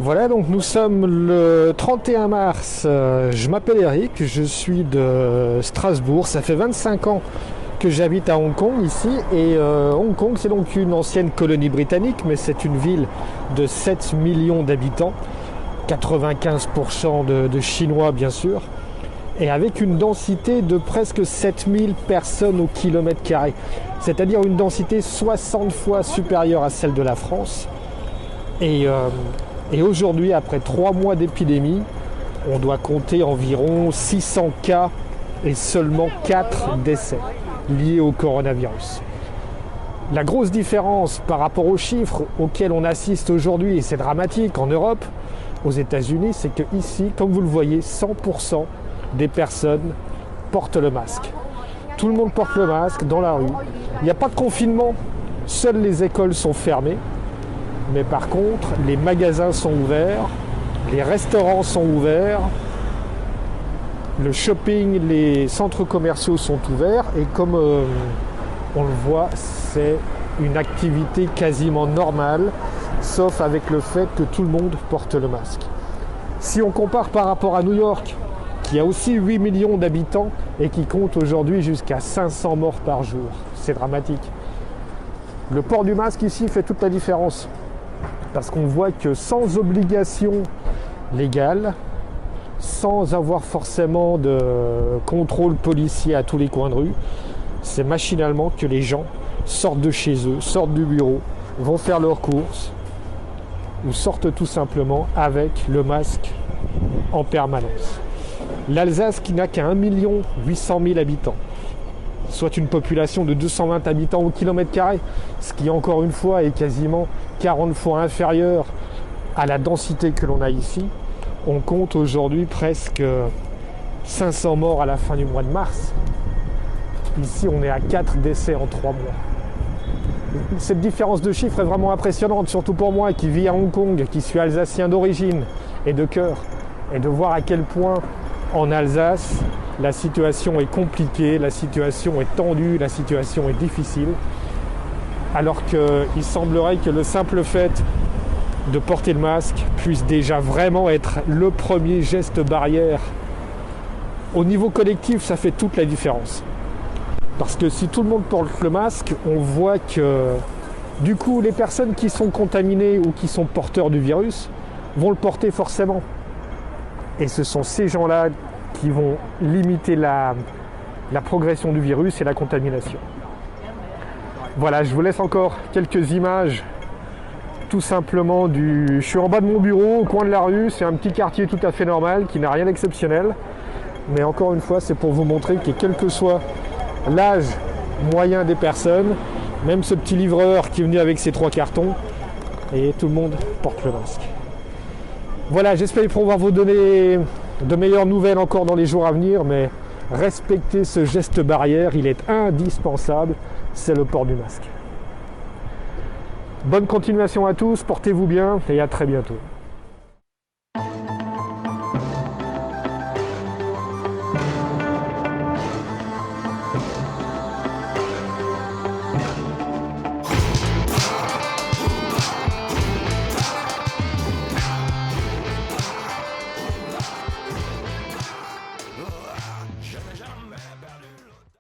Voilà, donc nous sommes le 31 mars. Je m'appelle Eric, je suis de Strasbourg. Ça fait 25 ans que j'habite à Hong Kong ici. Et Hong Kong, c'est donc une ancienne colonie britannique, mais c'est une ville de 7 millions d'habitants. 95% de Chinois, bien sûr. Et avec une densité de presque 7000 personnes au kilomètre carré. C'est-à-dire une densité 60 fois supérieure à celle de la France. Et aujourd'hui, après 3 mois d'épidémie, on doit compter environ 600 cas et seulement 4 décès liés au coronavirus. La grosse différence par rapport aux chiffres auxquels on assiste aujourd'hui, et c'est dramatique en Europe, aux États-Unis, c'est que ici, comme vous le voyez, 100% des personnes portent le masque. Tout le monde porte le masque dans la rue. Il n'y a pas de confinement, seules les écoles sont fermées. Mais par contre, les magasins sont ouverts, les restaurants sont ouverts, le shopping, les centres commerciaux sont ouverts. Et comme on le voit, c'est une activité quasiment normale, sauf avec le fait que tout le monde porte le masque. Si on compare par rapport à New York, qui a aussi 8 millions d'habitants et qui compte aujourd'hui jusqu'à 500 morts par jour, c'est dramatique. Le port du masque ici fait toute la différence. Parce qu'on voit que sans obligation légale, sans avoir forcément de contrôle policier à tous les coins de rue, c'est machinalement que les gens sortent de chez eux, sortent du bureau, vont faire leurs courses ou sortent tout simplement avec le masque en permanence. L'Alsace qui n'a qu'à 1 800 000 habitants, soit une population de 220 habitants au kilomètre carré, ce qui encore une fois est quasiment 40 fois inférieur à la densité que l'on a ici. On compte aujourd'hui presque 500 morts à la fin du mois de mars. Ici, on est à 4 décès en 3 mois. Cette différence de chiffres est vraiment impressionnante, surtout pour moi qui vis à Hong Kong, qui suis alsacien d'origine et de cœur, et de voir à quel point en Alsace, la situation est compliquée, la situation est tendue, la situation est difficile. Alors qu'il semblerait que le simple fait de porter le masque puisse déjà vraiment être le premier geste barrière. Au niveau collectif, ça fait toute la différence. Parce que si tout le monde porte le masque, on voit que du coup, les personnes qui sont contaminées ou qui sont porteurs du virus vont le porter forcément. Et ce sont ces gens-là qui vont limiter la progression du virus et la contamination. Voilà, je vous laisse encore quelques images tout simplement Je suis en bas de mon bureau, au coin de la rue, c'est un petit quartier tout à fait normal qui n'a rien d'exceptionnel. Mais encore une fois, c'est pour vous montrer que quel que soit l'âge moyen des personnes, même ce petit livreur qui est venu avec ses 3 cartons, et tout le monde porte le masque. Voilà, j'espère pouvoir vous donner de meilleures nouvelles encore dans les jours à venir, mais respectez ce geste barrière, il est indispensable, c'est le port du masque. Bonne continuation à tous, portez-vous bien et à très bientôt.